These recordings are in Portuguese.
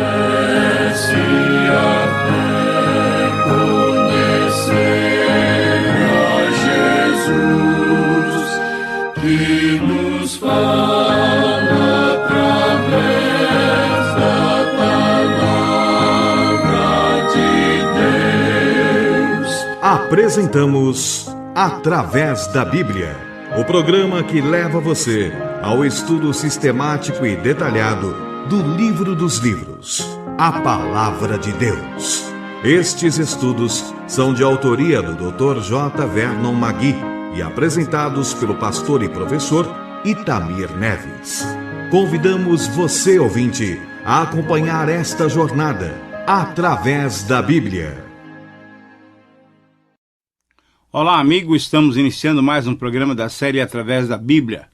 a fé, conhecer a Jesus, que nos fala através da palavra de Deus. Apresentamos Através da Bíblia, o programa que leva você ao estudo sistemático e detalhado do Livro dos Livros, a Palavra de Deus. Estes estudos são de autoria do Dr. J. Vernon Magui e apresentados pelo pastor e professor Itamir Neves. Convidamos você, ouvinte, a acompanhar esta jornada através da Bíblia. Olá, amigo, estamos iniciando mais um programa da série Através da Bíblia.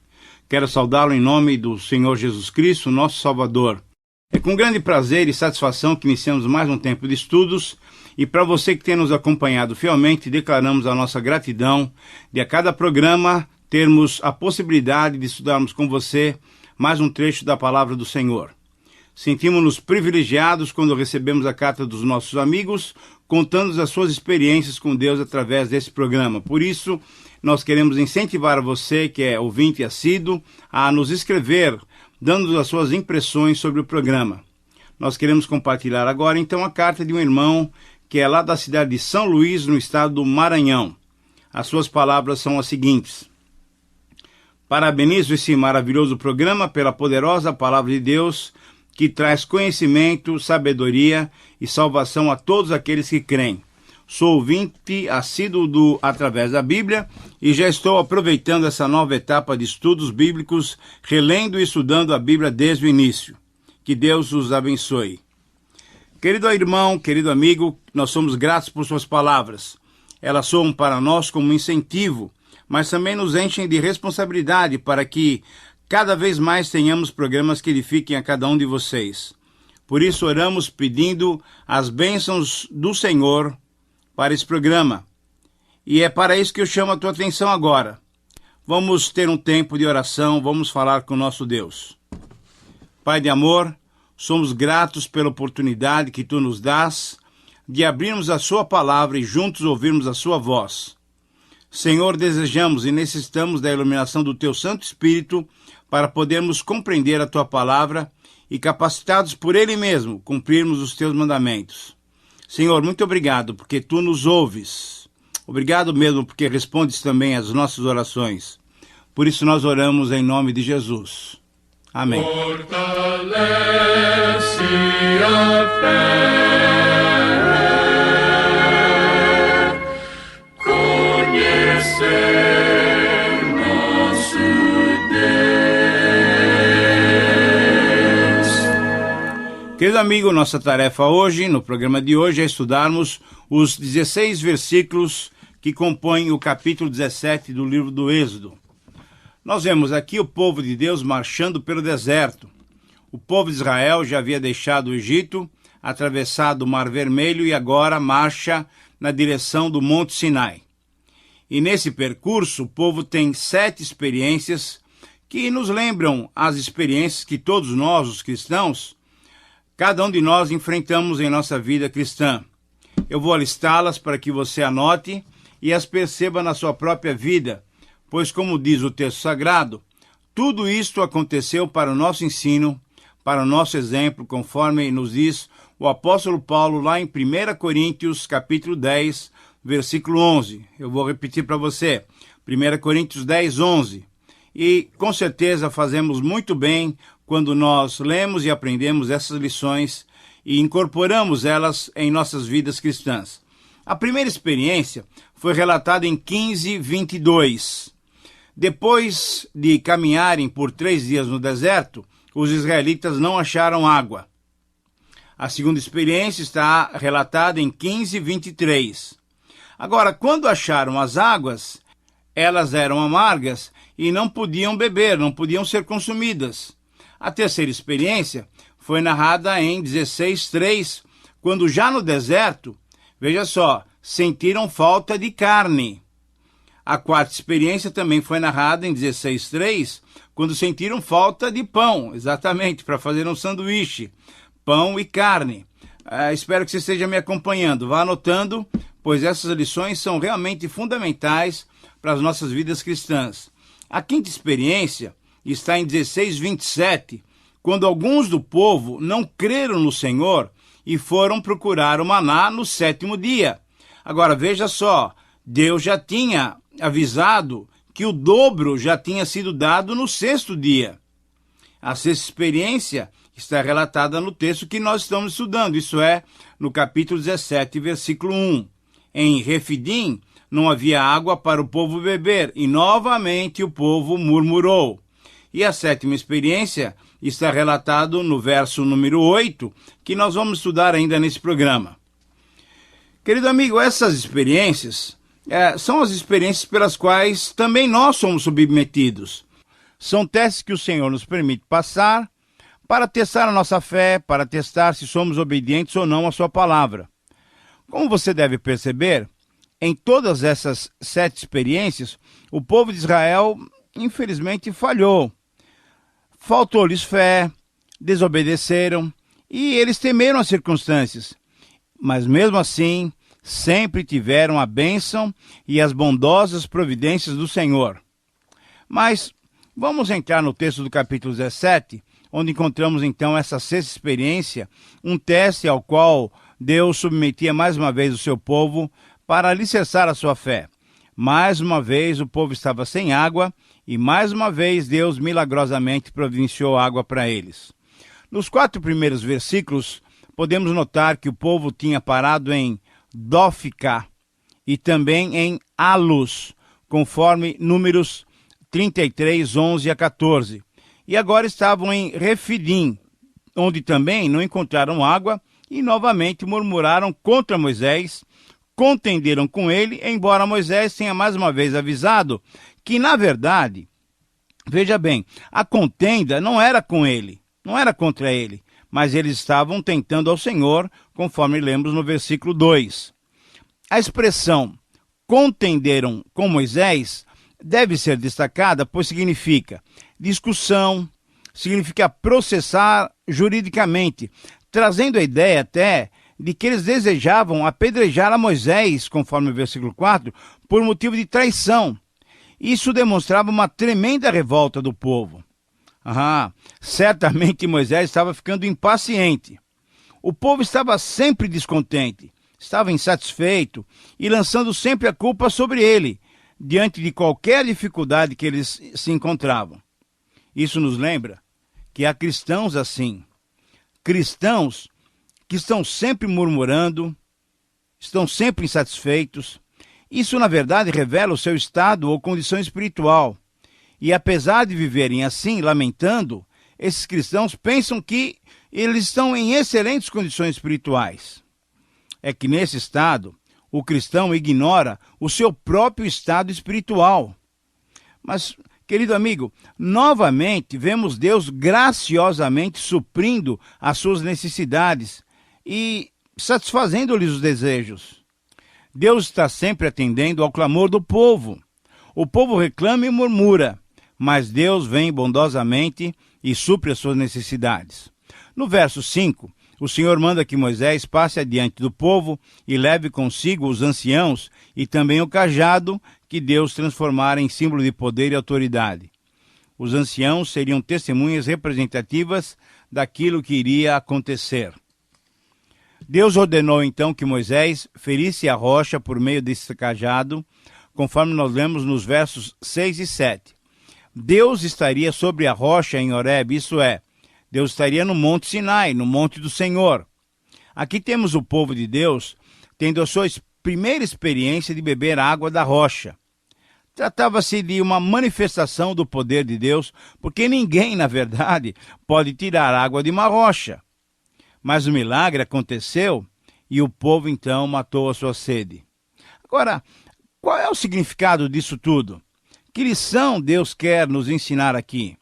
Quero saudá-lo em nome do Senhor Jesus Cristo, nosso Salvador. É com grande prazer e satisfação que iniciamos mais um tempo de estudos, e para você que tem nos acompanhado fielmente, declaramos a nossa gratidão de a cada programa termos a possibilidade de estudarmos com você mais um trecho da Palavra do Senhor. Sentimos-nos privilegiados quando recebemos a carta dos nossos amigos, contando as suas experiências com Deus através desse programa. Por isso, nós queremos incentivar você, que é ouvinte assíduo, a nos escrever, dando as suas impressões sobre o programa. Nós queremos compartilhar agora, então, a carta de um irmão que é lá da cidade de São Luís, no estado do Maranhão. As suas palavras são as seguintes: parabenizo esse maravilhoso programa pela poderosa palavra de Deus, que traz conhecimento, sabedoria e salvação a todos aqueles que creem. Sou ouvinte assíduo do Através da Bíblia e já estou aproveitando essa nova etapa de estudos bíblicos, relendo e estudando a Bíblia desde o início. Que Deus os abençoe. Querido irmão, querido amigo, nós somos gratos por suas palavras. Elas soam para nós como um incentivo, mas também nos enchem de responsabilidade para que cada vez mais tenhamos programas que edifiquem a cada um de vocês. Por isso oramos pedindo as bênçãos do Senhor para esse programa. E é para isso que eu chamo a tua atenção agora. Vamos ter um tempo de oração, vamos falar com o nosso Deus. Pai de amor, somos gratos pela oportunidade que tu nos dás de abrirmos a sua palavra e juntos ouvirmos a sua voz. Senhor, desejamos e necessitamos da iluminação do teu Santo Espírito para podermos compreender a tua palavra e, capacitados por ele mesmo, cumprirmos os teus mandamentos. Senhor, muito obrigado porque tu nos ouves. Obrigado mesmo porque respondes também às nossas orações. Por isso nós oramos em nome de Jesus. Amém. Fortalece a fé, conhecer nosso Deus. Querido amigo, nossa tarefa hoje, no programa de hoje, é estudarmos os 16 versículos que compõem o capítulo 17 do livro do Êxodo. Nós vemos aqui o povo de Deus marchando pelo deserto. O povo de Israel já havia deixado o Egito, atravessado o Mar Vermelho e agora marcha na direção do Monte Sinai. E nesse percurso, o povo tem 7 experiências que nos lembram as experiências que todos nós, os cristãos, cada um de nós enfrentamos em nossa vida cristã. Eu vou listá-las para que você anote e as perceba na sua própria vida, pois, como diz o texto sagrado, tudo isto aconteceu para o nosso ensino, para o nosso exemplo, conforme nos diz o apóstolo Paulo lá em 1 Coríntios, capítulo 10, versículo 11. Eu vou repetir para você, 1 Coríntios 10, 11. E, com certeza, fazemos muito bem quando nós lemos e aprendemos essas lições e incorporamos elas em nossas vidas cristãs. A primeira experiência foi relatada em 15:22. Depois de caminharem por 3 dias no deserto, os israelitas não acharam água. A segunda experiência está relatada em 15:23. Agora, quando acharam as águas, elas eram amargas e não podiam beber, não podiam ser consumidas. A terceira experiência foi narrada em 16:3, quando já no deserto, veja só, sentiram falta de carne. A quarta experiência também foi narrada em 16:3, quando sentiram falta de pão, exatamente, para fazer um sanduíche, pão e carne. Espero que você esteja me acompanhando. Vá anotando, pois essas lições são realmente fundamentais para as nossas vidas cristãs. A quinta experiência está em 16:27, quando alguns do povo não creram no Senhor e foram procurar o maná no 7º dia. Agora, veja só, Deus já tinha avisado que o dobro já tinha sido dado no 6º dia. A sexta experiência está relatada no texto que nós estamos estudando, isso é, no capítulo 17, versículo 1. Em Refidim não havia água para o povo beber, e novamente o povo murmurou. E a 7ª experiência está relatado no verso número 8, que nós vamos estudar ainda nesse programa. Querido amigo, essas experiências são as experiências pelas quais também nós somos submetidos. São testes que o Senhor nos permite passar para testar a nossa fé, para testar se somos obedientes ou não à sua palavra. Como você deve perceber, em todas essas 7 experiências, o povo de Israel, infelizmente, falhou. Faltou-lhes fé, desobedeceram e eles temeram as circunstâncias. Mas mesmo assim, sempre tiveram a bênção e as bondosas providências do Senhor. Mas vamos entrar no texto do capítulo 17, onde encontramos então essa sexta experiência, um teste ao qual Deus submetia mais uma vez o seu povo para alicerçar a sua fé. Mais uma vez o povo estava sem água e mais uma vez Deus milagrosamente providenciou água para eles. Nos 4 primeiros versículos, podemos notar que o povo tinha parado em Dófica e também em Alus, conforme Números 33, 11 a 14. E agora estavam em Refidim, onde também não encontraram água e novamente murmuraram contra Moisés, contenderam com ele, embora Moisés tenha mais uma vez avisado que, na verdade, veja bem, a contenda não era com ele, não era contra ele, mas eles estavam tentando ao Senhor, conforme lemos no versículo 2. A expressão contenderam com Moisés deve ser destacada, pois significa discussão, significa processar juridicamente, trazendo a ideia até de que eles desejavam apedrejar a Moisés, conforme o versículo 4, por motivo de traição. Isso demonstrava uma tremenda revolta do povo. Certamente Moisés estava ficando impaciente. O povo estava sempre descontente, estava insatisfeito e lançando sempre a culpa sobre ele, diante de qualquer dificuldade que eles se encontravam. Isso nos lembra que há cristãos assim, cristãos que estão sempre murmurando, estão sempre insatisfeitos. Isso, na verdade, revela o seu estado ou condição espiritual. E apesar de viverem assim, lamentando, esses cristãos pensam que eles estão em excelentes condições espirituais. É que nesse estado, o cristão ignora o seu próprio estado espiritual. Mas, querido amigo, novamente vemos Deus graciosamente suprindo as suas necessidades e satisfazendo-lhes os desejos. Deus está sempre atendendo ao clamor do povo. O povo reclama e murmura, mas Deus vem bondosamente e supre as suas necessidades. No verso 5, o Senhor manda que Moisés passe adiante do povo e leve consigo os anciãos e também o cajado que Deus transformara em símbolo de poder e autoridade. Os anciãos seriam testemunhas representativas daquilo que iria acontecer. Deus ordenou então que Moisés ferisse a rocha por meio desse cajado, conforme nós lemos nos versos 6 e 7. Deus estaria sobre a rocha em Horebe, isso é, Deus estaria no Monte Sinai, no Monte do Senhor. Aqui temos o povo de Deus tendo a sua primeira experiência de beber água da rocha. Tratava-se de uma manifestação do poder de Deus, porque ninguém, na verdade, pode tirar água de uma rocha. Mas o milagre aconteceu e o povo então matou a sua sede. Agora, qual é o significado disso tudo? Que lição Deus quer nos ensinar aqui?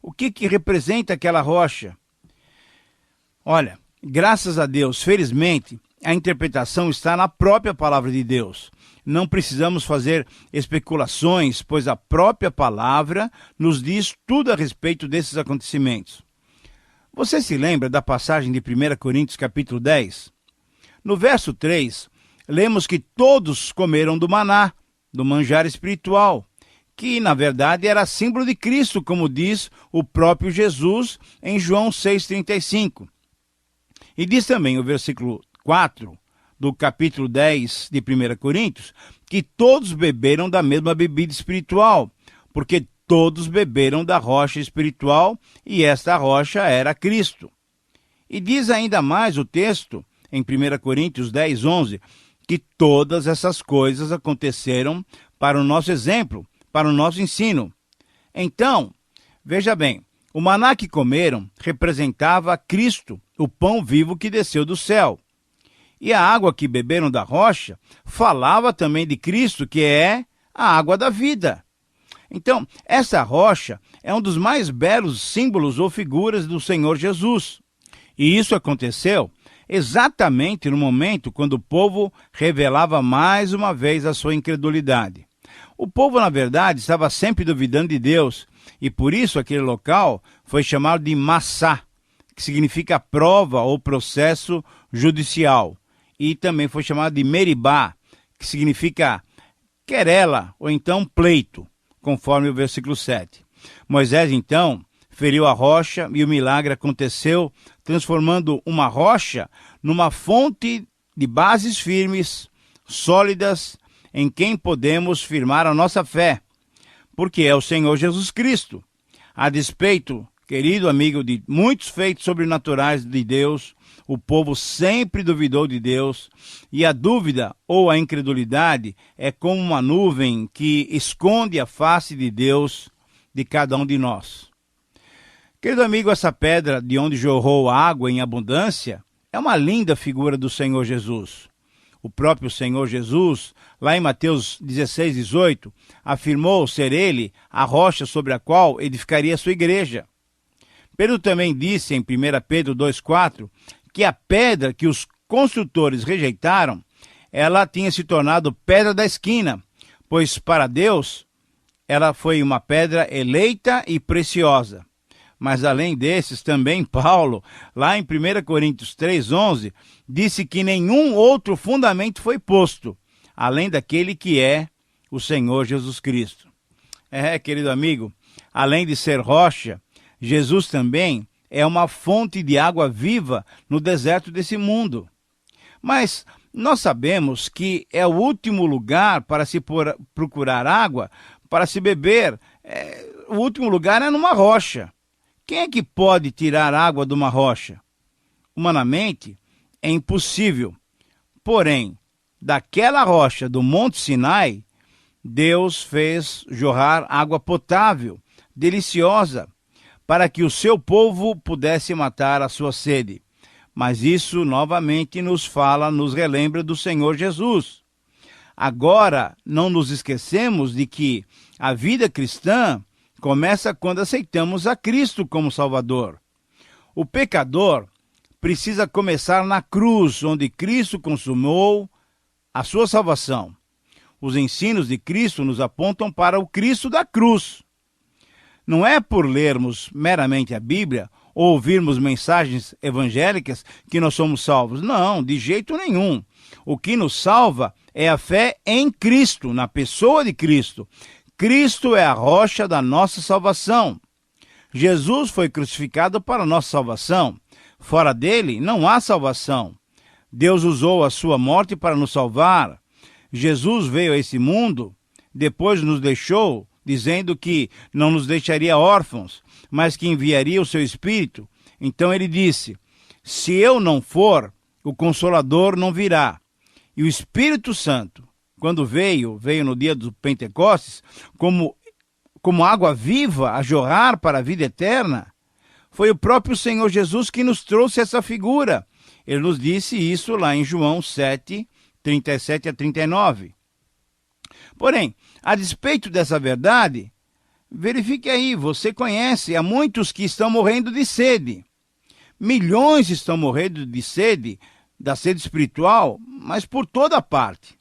O que representa aquela rocha? Olha, graças a Deus, felizmente, a interpretação está na própria palavra de Deus. Não precisamos fazer especulações, pois a própria palavra nos diz tudo a respeito desses acontecimentos. Você se lembra da passagem de 1 Coríntios capítulo 10? No verso 3, lemos que todos comeram do maná, do manjar espiritual, que na verdade era símbolo de Cristo, como diz o próprio Jesus em João 6,35. E diz também o versículo 4 do capítulo 10 de 1 Coríntios, que todos beberam da mesma bebida espiritual, porque todos beberam da rocha espiritual, e esta rocha era Cristo. E diz ainda mais o texto, em 1 Coríntios 10, 11, que todas essas coisas aconteceram para o nosso exemplo, para o nosso ensino. Então, veja bem, o maná que comeram representava Cristo, o pão vivo que desceu do céu. E a água que beberam da rocha falava também de Cristo, que é a água da vida. Então, essa rocha é um dos mais belos símbolos ou figuras do Senhor Jesus. E isso aconteceu exatamente no momento quando o povo revelava mais uma vez a sua incredulidade. O povo, na verdade, estava sempre duvidando de Deus, e por isso aquele local foi chamado de Massá, que significa prova ou processo judicial. E também foi chamado de Meribá, que significa querela ou então pleito, conforme o versículo 7. Moisés, então, feriu a rocha e o milagre aconteceu, transformando uma rocha numa fonte de bases firmes, sólidas, em quem podemos firmar a nossa fé, porque é o Senhor Jesus Cristo. A despeito, querido amigo, de muitos feitos sobrenaturais de Deus, o povo sempre duvidou de Deus, e a dúvida ou a incredulidade é como uma nuvem que esconde a face de Deus de cada um de nós. Querido amigo, essa pedra de onde jorrou água em abundância é uma linda figura do Senhor Jesus. O próprio Senhor Jesus, lá em Mateus 16, 18, afirmou ser ele a rocha sobre a qual edificaria a sua igreja. Pedro também disse em 1 Pedro 2,4 que a pedra que os construtores rejeitaram, ela tinha se tornado pedra da esquina, pois para Deus ela foi uma pedra eleita e preciosa. Mas além desses, também Paulo, lá em 1 Coríntios 3,11, disse que nenhum outro fundamento foi posto, além daquele que é o Senhor Jesus Cristo. Querido amigo, além de ser rocha, Jesus também é uma fonte de água viva no deserto desse mundo. Mas nós sabemos que é o último lugar para se procurar água, para se beber. O último lugar é numa rocha. Quem é que pode tirar água de uma rocha? Humanamente, é impossível. Porém, daquela rocha do Monte Sinai, Deus fez jorrar água potável, deliciosa, para que o seu povo pudesse matar a sua sede. Mas isso novamente nos relembra do Senhor Jesus. Agora, não nos esquecemos de que a vida cristã começa quando aceitamos a Cristo como Salvador. O pecador precisa começar na cruz, onde Cristo consumou a sua salvação. Os ensinos de Cristo nos apontam para o Cristo da cruz. Não é por lermos meramente a Bíblia ou ouvirmos mensagens evangélicas que nós somos salvos. Não, de jeito nenhum. O que nos salva é a fé em Cristo, na pessoa de Cristo. Cristo é a rocha da nossa salvação. Jesus foi crucificado para a nossa salvação. Fora dele, não há salvação. Deus usou a sua morte para nos salvar. Jesus veio a esse mundo, depois nos deixou, dizendo que não nos deixaria órfãos, mas que enviaria o seu Espírito. Então ele disse, se eu não for, o Consolador não virá. E o Espírito Santo, quando veio no dia do Pentecostes, como água viva a jorrar para a vida eterna, foi o próprio Senhor Jesus que nos trouxe essa figura. Ele nos disse isso lá em João 7, 37 a 39. Porém, a despeito dessa verdade, verifique aí, você conhece, há muitos que estão morrendo de sede. Milhões estão morrendo de sede, da sede espiritual, mas por toda parte.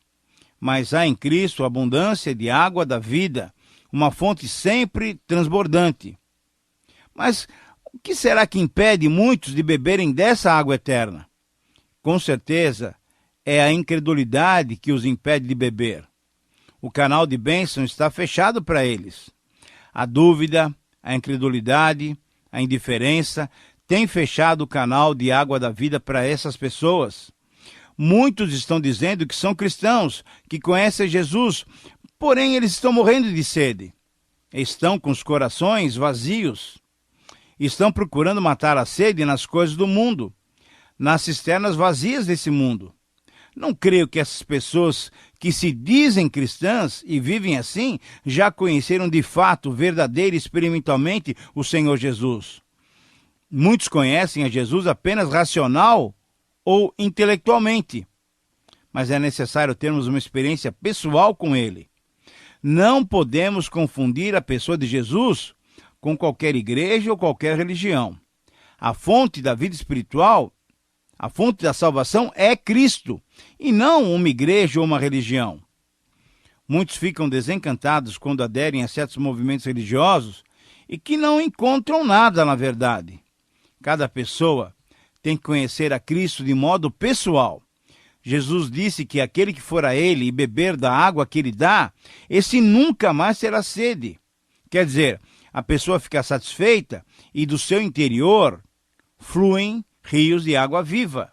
Mas há em Cristo abundância de água da vida, uma fonte sempre transbordante. Mas O que será que impede muitos de beberem dessa água eterna? Com certeza, é a incredulidade que os impede de beber. O canal de bênção está fechado para eles. A dúvida, a incredulidade, a indiferença têm fechado o canal de água da vida para essas pessoas. Muitos estão dizendo que são cristãos, que conhecem Jesus, porém eles estão morrendo de sede. Estão com os corações vazios. Estão procurando matar a sede nas coisas do mundo, nas cisternas vazias desse mundo. Não creio que essas pessoas que se dizem cristãs e vivem assim já conheceram de fato, verdadeiro e experimentalmente o Senhor Jesus. Muitos conhecem a Jesus apenas racional ou intelectualmente, mas é necessário termos uma experiência pessoal com Ele. Não podemos confundir a pessoa de Jesus com qualquer igreja ou qualquer religião. A fonte da vida espiritual, a fonte da salvação é Cristo, e não uma igreja ou uma religião. Muitos ficam desencantados quando aderem a certos movimentos religiosos e que não encontram nada na verdade. Cada pessoa tem que conhecer a Cristo de modo pessoal. Jesus disse que aquele que for a Ele e beber da água que Ele dá, esse nunca mais terá sede. Quer dizer, a pessoa fica satisfeita e do seu interior fluem rios de água viva.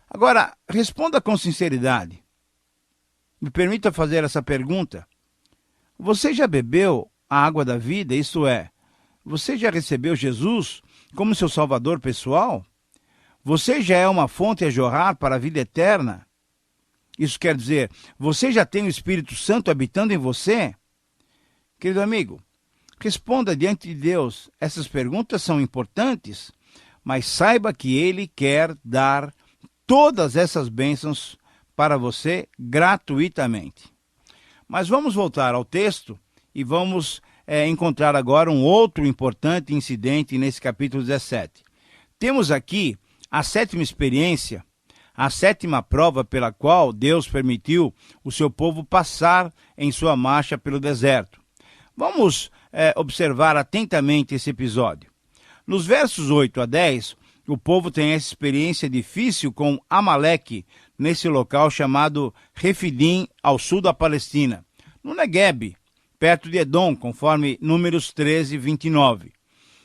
Agora, responda com sinceridade. Me permita fazer essa pergunta. Você já bebeu a água da vida? Isto é, você já recebeu Jesus como seu Salvador pessoal? Você já é uma fonte a jorrar para a vida eterna? Isso quer dizer, você já tem o Espírito Santo habitando em você? Querido amigo, responda diante de Deus. Essas perguntas são importantes, mas saiba que Ele quer dar todas essas bênçãos para você gratuitamente. Mas vamos voltar ao texto e vamos encontrar agora um outro importante incidente nesse capítulo 17. Temos aqui a sétima experiência, a sétima prova pela qual Deus permitiu o seu povo passar em sua marcha pelo deserto. Vamos observar atentamente esse episódio. Nos versos 8 a 10, o povo tem essa experiência difícil com Amaleque, nesse local chamado Refidim, ao sul da Palestina, no Negueb, perto de Edom, conforme Números 13, 29.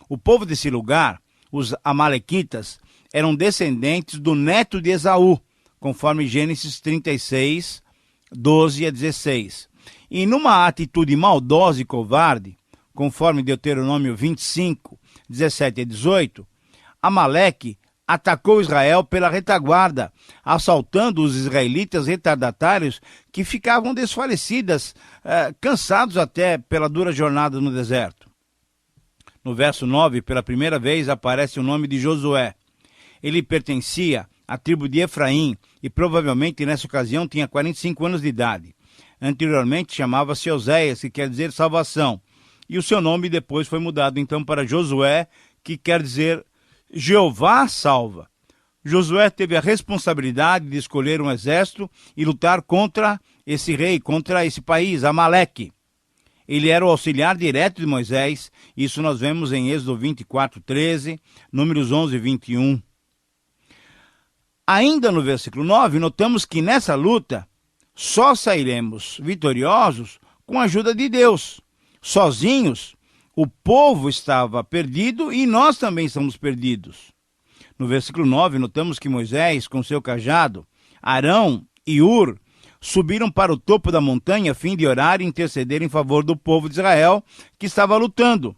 O povo desse lugar, os Amalequitas, eram descendentes do neto de Esaú, conforme Gênesis 36, 12 a 16. E numa atitude maldosa e covarde, conforme Deuteronômio 25, 17 a 18, Amaleque atacou Israel pela retaguarda, assaltando os israelitas retardatários que ficavam desfalecidas, cansados até pela dura jornada no deserto. No verso 9, pela primeira vez, aparece o nome de Josué. Ele pertencia à tribo de Efraim e provavelmente nessa ocasião tinha 45 anos de idade. Anteriormente chamava-se Oséias, que quer dizer salvação, e o seu nome depois foi mudado então para Josué, que quer dizer Jeová salva. Josué teve a responsabilidade de escolher um exército e lutar contra esse rei, contra esse país, Amaleque. Ele era o auxiliar direto de Moisés, isso nós vemos em Êxodo 24, 13, Números 11, 21. Ainda no versículo 9, notamos que nessa luta só sairemos vitoriosos com a ajuda de Deus. Sozinhos, o povo estava perdido e nós também estamos perdidos. No versículo 9, notamos que Moisés, com seu cajado, Arão e Ur, subiram para o topo da montanha a fim de orar e interceder em favor do povo de Israel que estava lutando.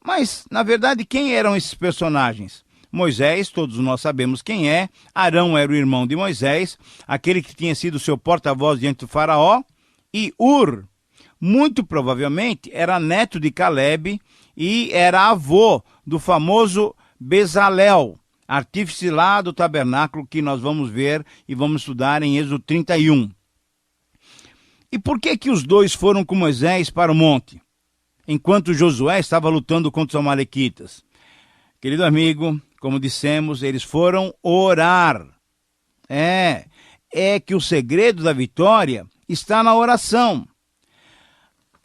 Mas, na verdade, quem eram esses personagens? Moisés, todos nós sabemos quem é. Arão era o irmão de Moisés, aquele que tinha sido seu porta-voz diante do faraó. E Ur, muito provavelmente, era neto de Calebe e era avô do famoso Bezalel, artífice lá do tabernáculo que nós vamos ver e vamos estudar em Êxodo 31. E por que os dois foram com Moisés para o monte, enquanto Josué estava lutando contra os amalequitas? Querido amigo, como dissemos, eles foram orar. É que o segredo da vitória está na oração.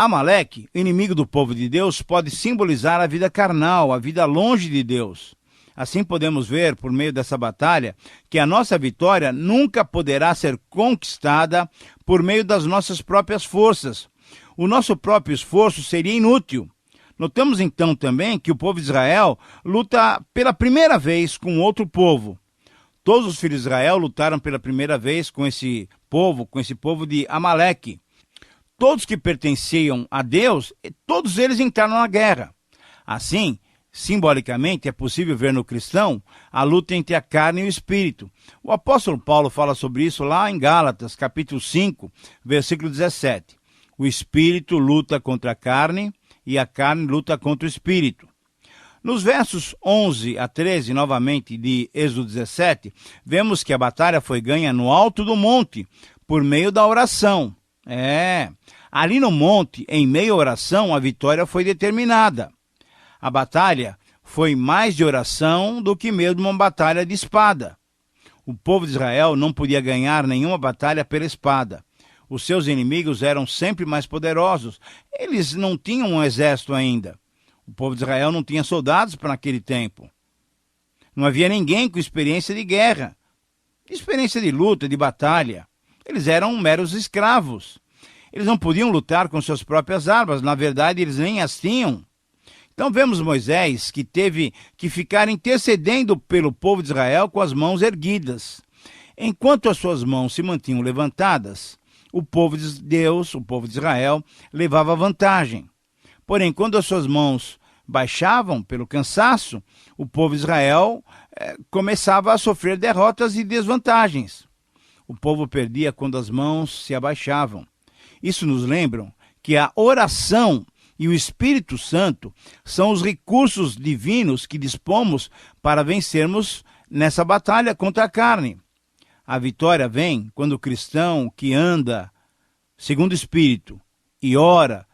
Amaleque, inimigo do povo de Deus, pode simbolizar a vida carnal, a vida longe de Deus. Assim podemos ver, por meio dessa batalha, que a nossa vitória nunca poderá ser conquistada por meio das nossas próprias forças. O nosso próprio esforço seria inútil. Notamos então também que o povo de Israel luta pela primeira vez com outro povo. Todos os filhos de Israel lutaram pela primeira vez com esse povo de Amaleque. Todos que pertenciam a Deus, todos eles entraram na guerra. Assim, simbolicamente, é possível ver no cristão a luta entre a carne e o espírito. O apóstolo Paulo fala sobre isso lá em Gálatas, capítulo 5, versículo 17. O espírito luta contra a carne e a carne luta contra o espírito. Nos versos 11 a 13, novamente, de Êxodo 17, vemos que a batalha foi ganha no alto do monte, por meio da oração. Ali no monte, em meio à oração, a vitória foi determinada. A batalha foi mais de oração do que mesmo uma batalha de espada. O povo de Israel não podia ganhar nenhuma batalha pela espada. Os seus inimigos eram sempre mais poderosos. Eles não tinham um exército ainda. O povo de Israel não tinha soldados para aquele tempo. Não havia ninguém com experiência de guerra, experiência de luta, de batalha. Eles eram meros escravos. Eles não podiam lutar com suas próprias armas. Na verdade, eles nem as tinham. Então vemos Moisés que teve que ficar intercedendo pelo povo de Israel com as mãos erguidas. Enquanto as suas mãos se mantinham levantadas, o povo de Deus, o povo de Israel, levava vantagem. Porém, quando as suas mãos baixavam pelo cansaço, o povo de Israel começava a sofrer derrotas e desvantagens. O povo perdia quando as mãos se abaixavam. Isso nos lembra que a oração e o Espírito Santo são os recursos divinos que dispomos para vencermos nessa batalha contra a carne. A vitória vem quando o cristão que anda segundo o Espírito e ora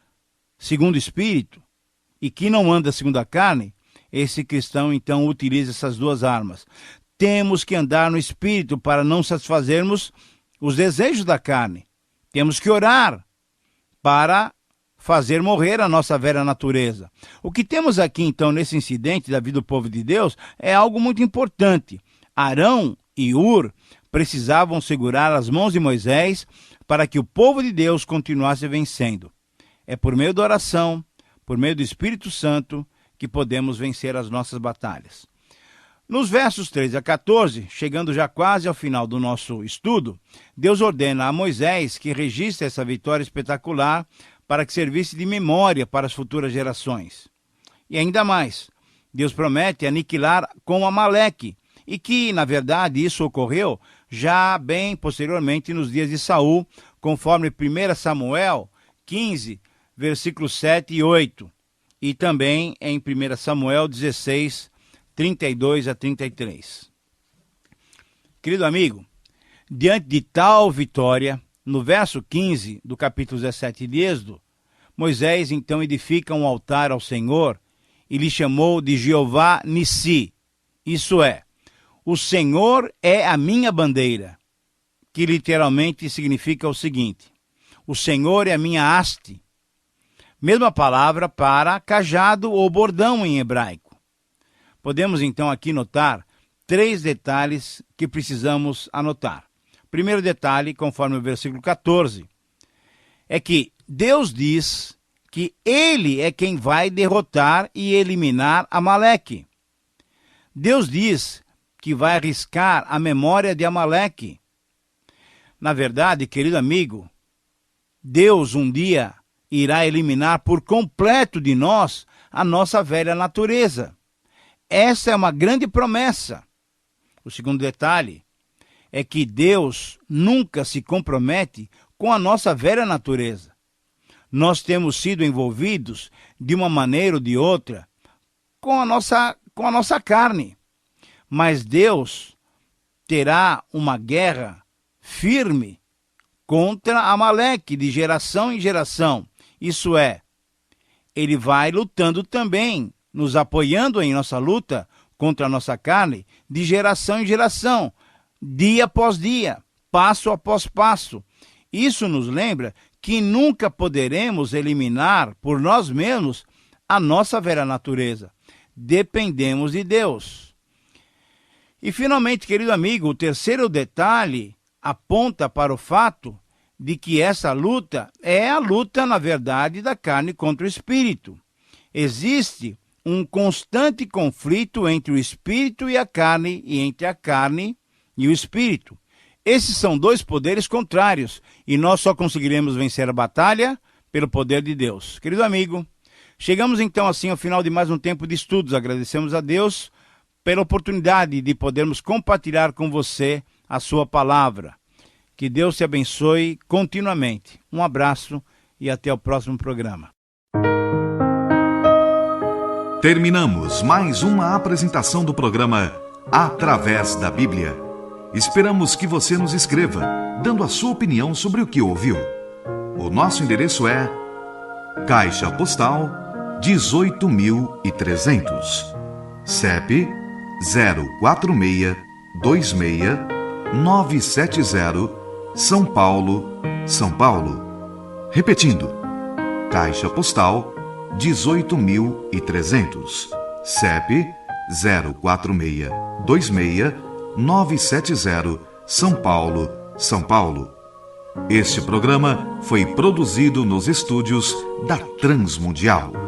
segundo o Espírito e que não anda segundo a carne, esse cristão então utiliza essas duas armas. Temos que andar no Espírito para não satisfazermos os desejos da carne. Temos que orar para fazer morrer a nossa velha natureza. O que temos aqui, então, nesse incidente da vida do povo de Deus, é algo muito importante. Arão e Ur precisavam segurar as mãos de Moisés para que o povo de Deus continuasse vencendo. É por meio da oração, por meio do Espírito Santo, que podemos vencer as nossas batalhas. Nos versos 13 a 14, chegando já quase ao final do nosso estudo, Deus ordena a Moisés que registre essa vitória espetacular para que servisse de memória para as futuras gerações. E ainda mais, Deus promete aniquilar com Amaleque, e que, na verdade, isso ocorreu já bem posteriormente nos dias de Saul, conforme 1 Samuel 15, versículos 7 e 8, e também em 1 Samuel 16, 32 a 33. Querido amigo, diante de tal vitória, no verso 15 do capítulo 17 de Êxodo, Moisés então edifica um altar ao Senhor e lhe chamou de Jeová Nissi, isso é, o Senhor é a minha bandeira, que literalmente significa o seguinte: o Senhor é a minha haste, mesma palavra para cajado ou bordão em hebraico. Podemos então aqui notar 3 detalhes que precisamos anotar. Primeiro detalhe, conforme o versículo 14, é que Deus diz que Ele é quem vai derrotar e eliminar Amaleque. Deus diz que vai arriscar a memória de Amaleque. Na verdade, querido amigo, Deus um dia irá eliminar por completo de nós a nossa velha natureza. Essa é uma grande promessa. O segundo detalhe é que Deus nunca se compromete com a nossa velha natureza. Nós temos sido envolvidos de uma maneira ou de outra com a nossa carne. Mas Deus terá uma guerra firme contra Amaleque de geração em geração. Isso é, ele vai lutando também, nos apoiando em nossa luta contra a nossa carne, de geração em geração, dia após dia, passo após passo. Isso nos lembra que nunca poderemos eliminar por nós mesmos a nossa velha natureza. Dependemos de Deus. E finalmente, querido amigo, o terceiro detalhe aponta para o fato de que essa luta é a luta, na verdade, da carne contra o espírito. Existe um constante conflito entre o espírito e a carne, e entre a carne e o espírito. Esses são dois poderes contrários, e nós só conseguiremos vencer a batalha pelo poder de Deus. Querido amigo, chegamos então assim ao final de mais um tempo de estudos. Agradecemos a Deus pela oportunidade de podermos compartilhar com você a sua palavra. Que Deus te abençoe continuamente. Um abraço e até o próximo programa. Terminamos mais uma apresentação do programa Através da Bíblia. Esperamos que você nos escreva, dando a sua opinião sobre o que ouviu. O nosso endereço é Caixa Postal 18.300, CEP 04626-970, São Paulo, São Paulo. Repetindo, Caixa Postal 18.300, CEP 04626-970, São Paulo, São Paulo. Este programa foi produzido nos estúdios da Transmundial.